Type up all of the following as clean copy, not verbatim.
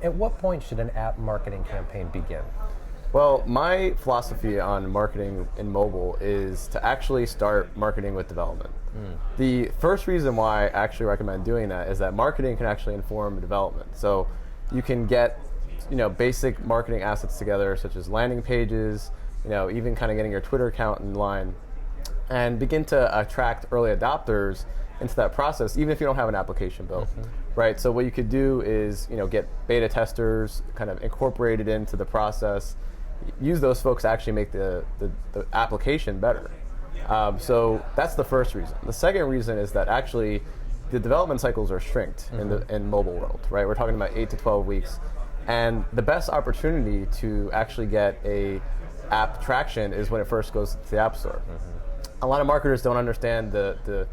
At what point should an app marketing campaign begin? Well, my philosophy on marketing in mobile is to actually start marketing with development. The first reason why I actually recommend doing that is that marketing can actually inform development. So you can get, basic marketing assets together, such as landing pages, even kind of getting your Twitter account in line, and begin to attract early adopters into that process, even if you don't have an application built, right? So what you could do is, get beta testers kind of incorporated into the process, use those folks to actually make the application better. So that's the first reason. The second reason is that actually the development cycles are shrinked in mobile world, right? We're talking about 8 to 12 weeks. And the best opportunity to actually get a app traction is when it first goes to the App Store. A lot of marketers don't understand the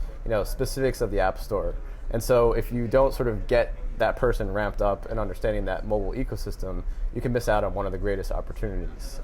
specifics of the App Store. And so if you don't sort of get that person ramped up and understanding that mobile ecosystem, you can miss out on one of the greatest opportunities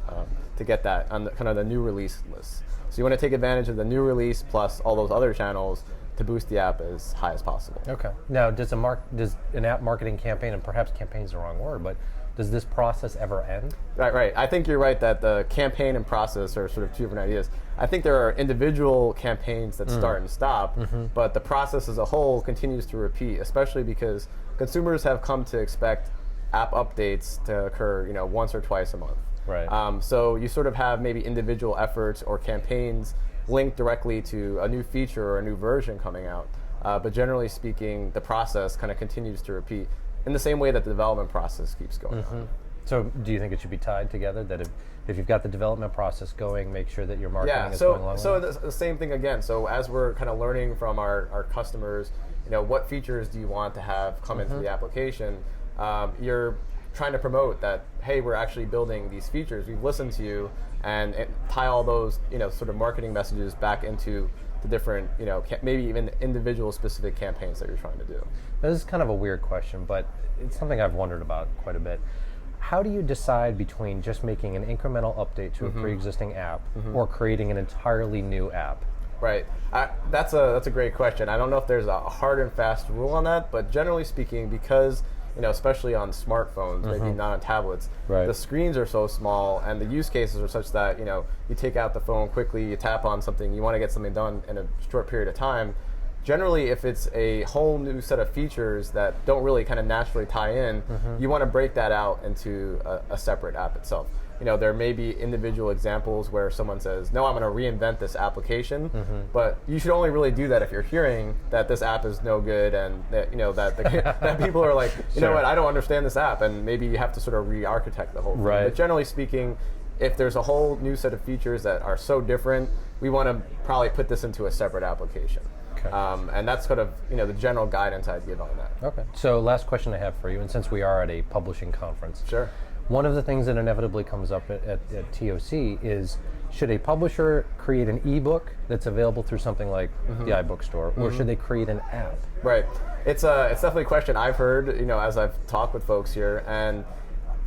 to get that on the new release list. So you want to take advantage of the new release plus all those other channels to boost the app as high as possible. Okay. Now, does an app marketing campaign, and perhaps campaign is the wrong word, but does this process ever end? Right. I think you're right that the campaign and process are sort of two different ideas. I think there are individual campaigns that start and stop, but the process as a whole continues to repeat, especially because consumers have come to expect app updates to occur, once or twice a month. Right. So you sort of have maybe individual efforts or campaigns linked directly to a new feature or a new version coming out. But generally speaking, the process kind of continues to repeat in the same way that the development process keeps going on. So do you think it should be tied together, that if you've got the development process going, make sure that your marketing is going along with it? So the same thing again. So as we're kind of learning from our customers, what features do you want to have come into the application? You're trying to promote that, hey, we're actually building these features. We've listened to you, and tie all those, sort of marketing messages back into the different, maybe even individual specific campaigns that you're trying to do. This is kind of a weird question, but it's something I've wondered about quite a bit. How do you decide between just making an incremental update to a pre-existing app or creating an entirely new app? Right. That's a great question. I don't know if there's a hard and fast rule on that, but generally speaking, because especially on smartphones, maybe not on tablets, the screens are so small and the use cases are such that you take out the phone quickly, you tap on something, you want to get something done in a short period of time. Generally, if it's a whole new set of features that don't really kind of naturally tie in, you want to break that out into a separate app itself. There may be individual examples where someone says, no, I'm going to reinvent this application, but you should only really do that if you're hearing that this app is no good and that, that people are like, you know what, I don't understand this app, and maybe you have to sort of re-architect the whole thing. But generally speaking, if there's a whole new set of features that are so different, we want to probably put this into a separate application. And that's sort of the general guidance I'd give on that. Okay. So last question I have for you, and since we are at a publishing conference, sure. One of the things that inevitably comes up at TOC is, should a publisher create an ebook that's available through something like the iBook store, or should they create an app? Right. It's definitely a question I've heard, as I've talked with folks here, and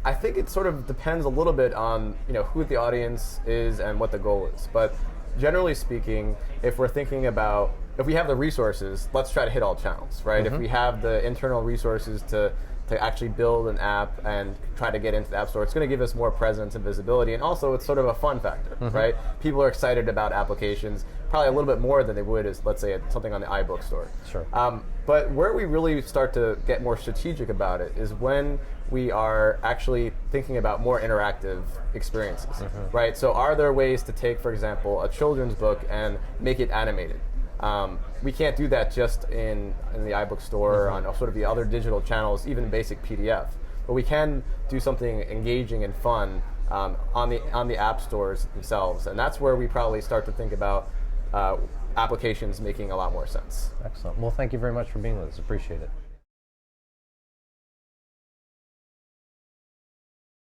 I think it sort of depends a little bit on who the audience is and what the goal is. But generally speaking, if we're thinking about, if we have the resources, let's try to hit all channels, right? If we have the internal resources to actually build an app and try to get into the App Store, it's going to give us more presence and visibility, and also it's sort of a fun factor, right? People are excited about applications, probably a little bit more than they would as, let's say, something on the iBook store. Sure. But where we really start to get more strategic about it is when we are actually thinking about more interactive experiences, right? So are there ways to take, for example, a children's book and make it animated? We can't do that just in the iBook store, on sort of the other digital channels, even basic PDF. But we can do something engaging and fun on the app stores themselves, and that's where we probably start to think about applications making a lot more sense. Excellent. Well, thank you very much for being with us. Appreciate it.